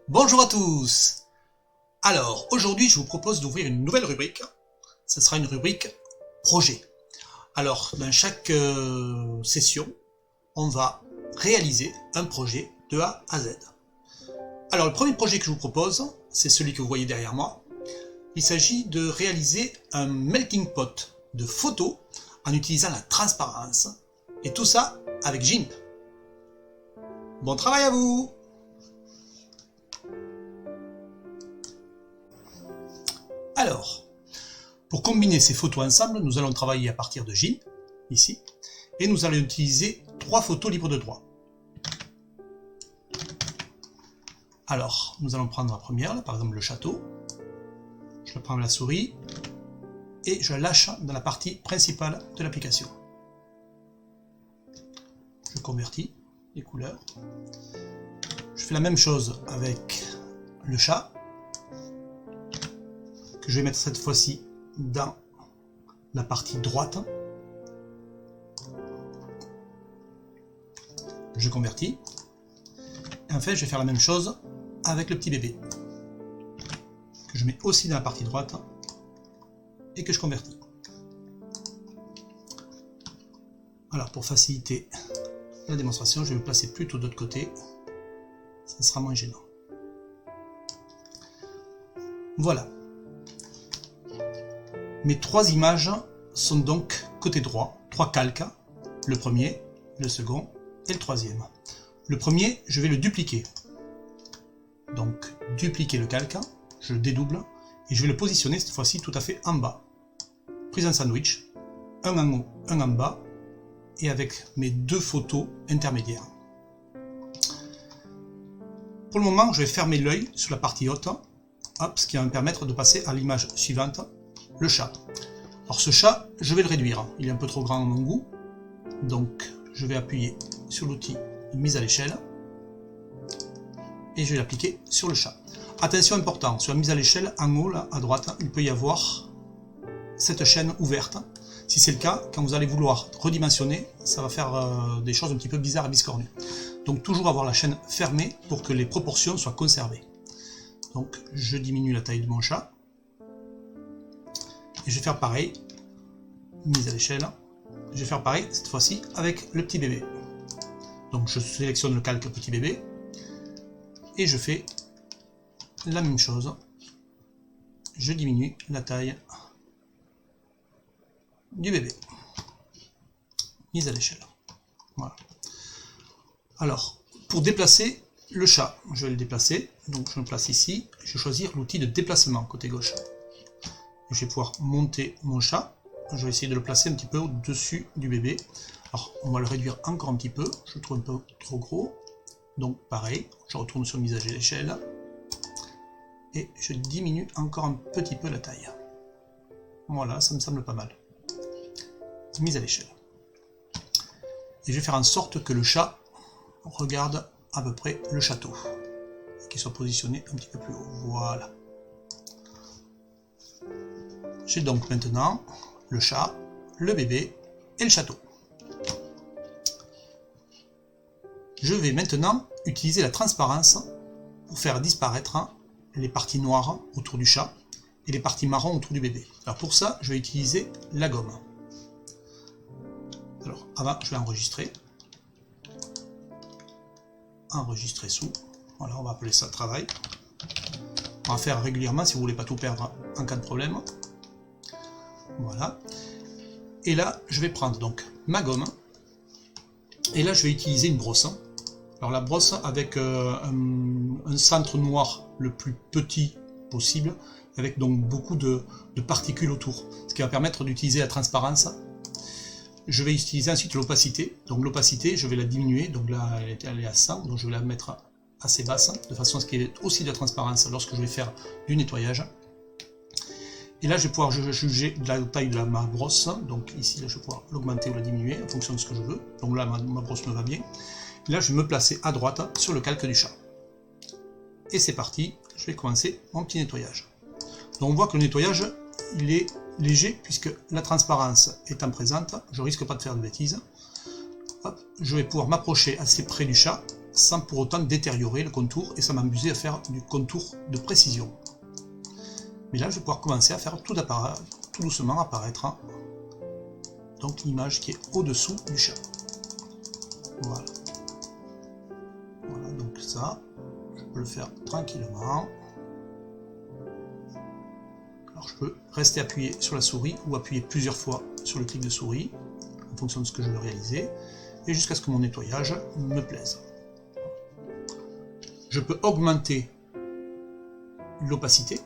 Bonjour à tous. Alors, aujourd'hui, je vous propose d'ouvrir une nouvelle rubrique. Ce sera une rubrique projet. Alors, dans chaque session, on va réaliser un projet de A à Z. Alors, le premier projet que je vous propose, c'est celui que vous voyez derrière moi. Il s'agit de réaliser un melting pot de photos en utilisant la transparence. Et tout ça avec GIMP. Bon travail à vous! Alors, pour combiner ces photos ensemble, nous allons travailler à partir de GIMP, ici, et nous allons utiliser 3 photos libres de droit. Alors, nous allons prendre la première, là, par exemple le château. Je prends la souris et je la lâche dans la partie principale de l'application. Je convertis les couleurs. Je fais la même chose avec le chat, que je vais mettre cette fois-ci dans la partie droite. Je convertis. Et enfin, je vais faire la même chose avec le petit bébé, que je mets aussi dans la partie droite et que je convertis. Alors, pour faciliter la démonstration, je vais me placer plutôt de l'autre côté. Ça sera moins gênant. Voilà. Mes 3 images sont donc côté droit, 3 calques, le premier, le second et le troisième. Le premier, je vais le dupliquer. Donc, dupliquer le calque, je le dédouble et je vais le positionner cette fois-ci tout à fait en bas. Prise en sandwich, un en haut, un en bas, et avec mes 2 photos intermédiaires. Pour le moment, je vais fermer l'œil sur la partie haute, hop, ce qui va me permettre de passer à l'image suivante, le chat. Alors ce chat, je vais le réduire, il est un peu trop grand à mon goût, donc je vais appuyer sur l'outil mise à l'échelle et je vais l'appliquer sur le chat. Attention important, sur la mise à l'échelle, en haut, là, à droite, il peut y avoir cette chaîne ouverte. Si c'est le cas, quand vous allez vouloir redimensionner, ça va faire des choses un petit peu bizarres et biscornues. Donc toujours avoir la chaîne fermée pour que les proportions soient conservées. Donc je diminue la taille de mon chat. Et je vais faire pareil, mise à l'échelle. Je vais faire pareil cette fois-ci avec le petit bébé. Donc je sélectionne le calque petit bébé et je fais la même chose. Je diminue la taille du bébé. Mise à l'échelle. Voilà. Alors, pour déplacer le chat, je vais le déplacer. Donc je me place ici. Je vais choisir l'outil de déplacement côté gauche. Je vais pouvoir monter mon chat. Je vais essayer de le placer un petit peu au-dessus du bébé. Alors, on va le réduire encore un petit peu. Je le trouve un peu trop gros. Donc, pareil, je retourne sur mise à l'échelle. Et je diminue encore un petit peu la taille. Voilà, ça me semble pas mal. Mise à l'échelle. Et je vais faire en sorte que le chat regarde à peu près le château. Et qu'il soit positionné un petit peu plus haut. Voilà. J'ai donc maintenant le chat, le bébé et le château. Je vais maintenant utiliser la transparence pour faire disparaître les parties noires autour du chat et les parties marron autour du bébé. Alors pour ça, je vais utiliser la gomme. Alors avant, je vais enregistrer. Enregistrer sous. Voilà, on va appeler ça travail. On va faire régulièrement si vous ne voulez pas tout perdre en cas de problème. Voilà. Et là, je vais prendre donc ma gomme. Et là, je vais utiliser une brosse. Alors la brosse avec un centre noir le plus petit possible, avec donc beaucoup de particules autour, ce qui va permettre d'utiliser la transparence. Je vais utiliser ensuite l'opacité. Donc l'opacité, je vais la diminuer. Donc là, elle est à 100, donc je vais la mettre assez basse, de façon à ce qu'il y ait aussi de la transparence lorsque je vais faire du nettoyage. Et là, je vais pouvoir juger de la taille de ma brosse. Donc ici, là, je vais pouvoir l'augmenter ou la diminuer en fonction de ce que je veux. Donc là, ma brosse me va bien. Et là, je vais me placer à droite sur le calque du chat. Et c'est parti, je vais commencer mon petit nettoyage. Donc on voit que le nettoyage, il est léger puisque la transparence étant présente, je risque pas de faire de bêtises. Hop, je vais pouvoir m'approcher assez près du chat sans pour autant détériorer le contour et ça m'amusait à faire du contour de précision. Mais là je vais pouvoir commencer à faire tout doucement apparaître donc l'image qui est au-dessous du chat. Voilà. Voilà, donc ça, je peux le faire tranquillement. Alors je peux rester appuyé sur la souris ou appuyer plusieurs fois sur le clic de souris en fonction de ce que je veux réaliser et jusqu'à ce que mon nettoyage me plaise. Je peux augmenter l'opacité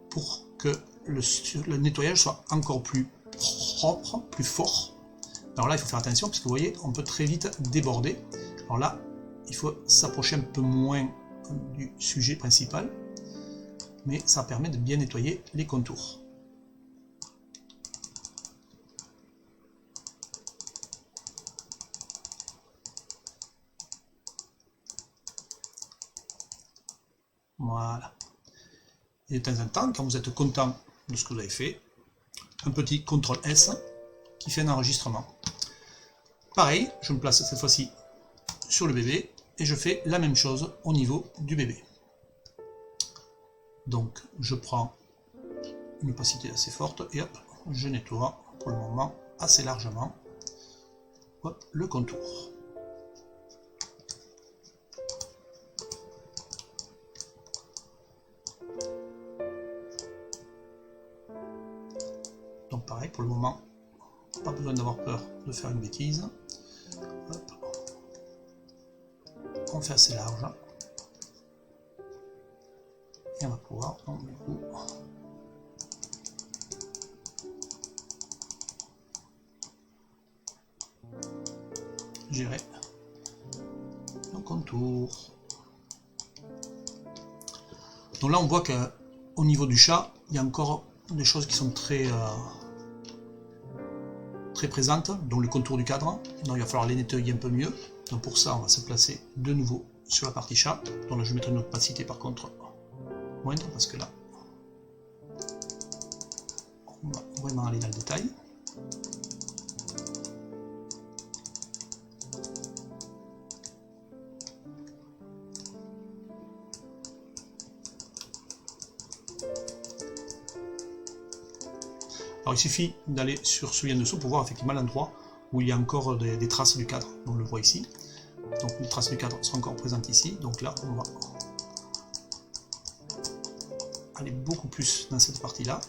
pour que le nettoyage soit encore plus propre, plus fort. Alors là, il faut faire attention parce que vous voyez, on peut très vite déborder. Alors là, il faut s'approcher un peu moins du sujet principal, mais ça permet de bien nettoyer les contours. Voilà. Et de temps en temps, quand vous êtes content de ce que vous avez fait, un petit CTRL S qui fait un enregistrement. Pareil, je me place cette fois-ci sur le bébé et je fais la même chose au niveau du bébé. Donc je prends une opacité assez forte et hop, je nettoie pour le moment assez largement hop, le contour. Donc pareil, pour le moment, pas besoin d'avoir peur de faire une bêtise. Hop. On fait assez large. Et on va pouvoir, donc, du coup, gérer le contour. Donc là, on voit qu'au niveau du chat, il y a encore des choses qui sont très présentes, donc le contour du cadre. Donc il va falloir les nettoyer un peu mieux. Donc pour ça, on va se placer de nouveau sur la partie chat. Donc là, je mettrai une opacité par contre moindre parce que là, on va vraiment aller dans le détail. Alors il suffit d'aller sur celui en dessous pour voir effectivement l'endroit où il y a encore des traces du cadre. On le voit ici. Donc les traces du cadre sont encore présentes ici. Donc là, on va aller beaucoup plus dans cette partie-là.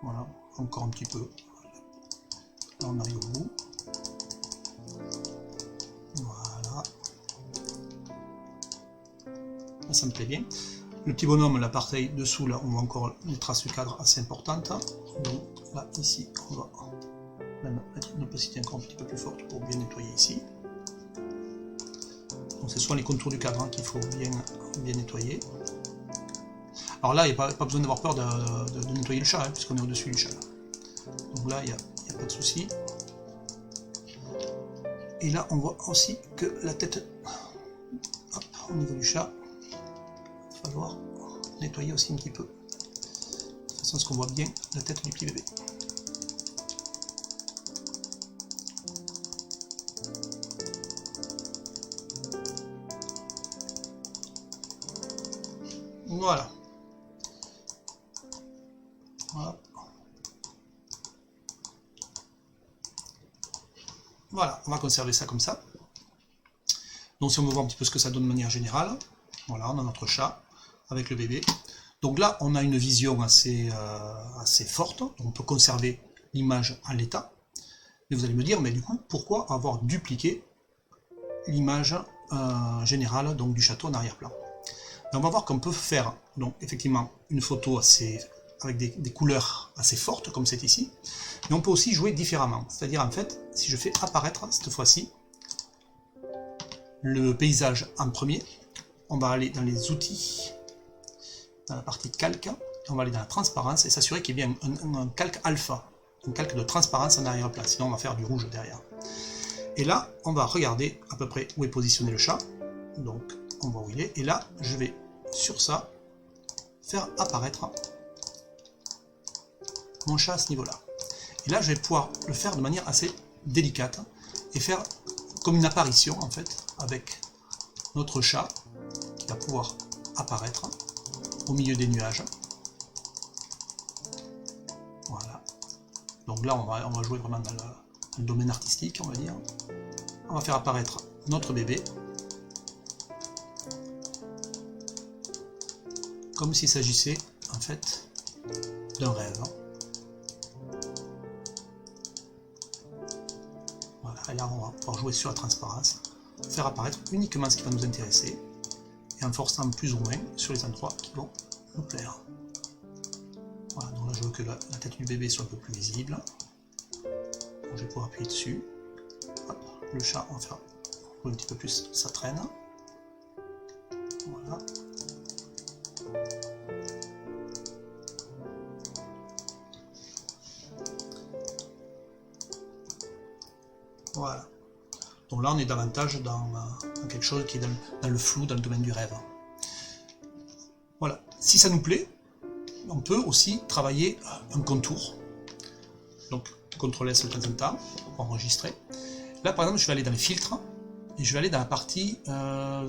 Voilà, encore un petit peu. Là, on arrive au bout. Voilà. Là, ça me plaît bien. Le petit bonhomme, la partie dessous, là, on voit encore les traces du cadre assez importantes. Donc là, ici, on va même mettre une opacité encore un petit peu plus forte pour bien nettoyer ici. Donc c'est soit les contours du cadre qu'il faut bien nettoyer. Alors là, il n'y a pas besoin d'avoir peur de nettoyer le chat, hein, puisqu'on est au-dessus du chat. Donc là, il n'y a pas de souci. Et là, on voit aussi que la tête, hop, au niveau du chat, il va falloir nettoyer aussi un petit peu, de façon à ce qu'on voit bien la tête du petit bébé. Voilà. Voilà, on va conserver ça comme ça. Donc si on veut voir un petit peu ce que ça donne de manière générale, voilà, on a notre chat avec le bébé. Donc là, on a une vision assez forte, donc on peut conserver l'image en l'état. Mais vous allez me dire, mais du coup, pourquoi avoir dupliqué l'image générale donc, du château en arrière-plan? On va voir qu'on peut faire donc effectivement une photo avec des couleurs assez fortes comme c'est ici, mais on peut aussi jouer différemment. C'est-à-dire en fait, si je fais apparaître cette fois-ci le paysage en premier, on va aller dans les outils, dans la partie calque, on va aller dans la transparence et s'assurer qu'il y ait bien un calque alpha, un calque de transparence en arrière-plan, sinon on va faire du rouge derrière. Et là, on va regarder à peu près où est positionné le chat, donc on voit où il est, et là, je vais sur ça faire apparaître mon chat à ce niveau-là. Et Et là, je vais pouvoir le faire de manière assez délicate et faire comme une apparition en fait avec notre chat qui va pouvoir apparaître au milieu des nuages. Voilà. Donc là, on va jouer vraiment dans le domaine artistique, on va dire. On va faire apparaître notre bébé comme s'il s'agissait en fait d'un rêve. Voilà, et là on va pouvoir jouer sur la transparence, faire apparaître uniquement ce qui va nous intéresser, et en forçant plus ou moins sur les endroits qui vont nous plaire. Voilà, donc là je veux que la tête du bébé soit un peu plus visible. Donc, je vais pouvoir appuyer dessus. Hop, le chat, on va faire un petit peu plus sa traîne. Voilà. Voilà. Donc là, on est davantage dans quelque chose qui est dans le flou, dans le domaine du rêve. Voilà. Si ça nous plaît, on peut aussi travailler un contour. Donc, CTRL S de temps en temps pour enregistrer. Là, par exemple, je vais aller dans les filtres et je vais aller dans la partie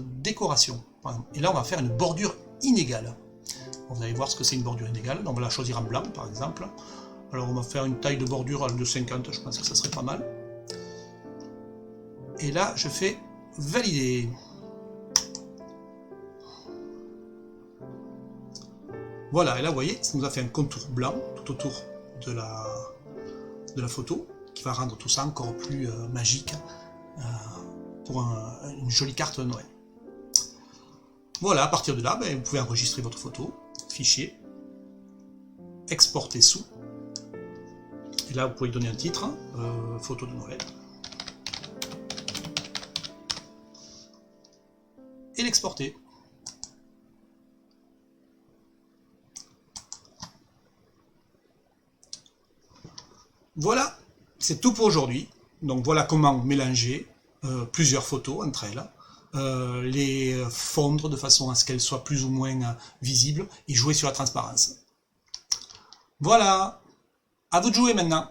décoration. Et là, on va faire une bordure inégale. Vous allez voir ce que c'est une bordure inégale. Donc, on va la choisir en blanc, par exemple. Alors, on va faire une taille de bordure de 50, je pense que ça serait pas mal. Et là, je fais valider. Voilà, et là, vous voyez, ça nous a fait un contour blanc tout autour de la photo, qui va rendre tout ça encore plus magique pour une jolie carte de Noël. Voilà, à partir de là, ben, vous pouvez enregistrer votre photo, fichier, exporter sous, et là, vous pouvez donner un titre, photo de Noël. Et l'exporter. Voilà, c'est tout pour aujourd'hui. Donc voilà comment mélanger plusieurs photos entre elles, les fondre de façon à ce qu'elles soient plus ou moins visibles et jouer sur la transparence. Voilà, à vous de jouer maintenant.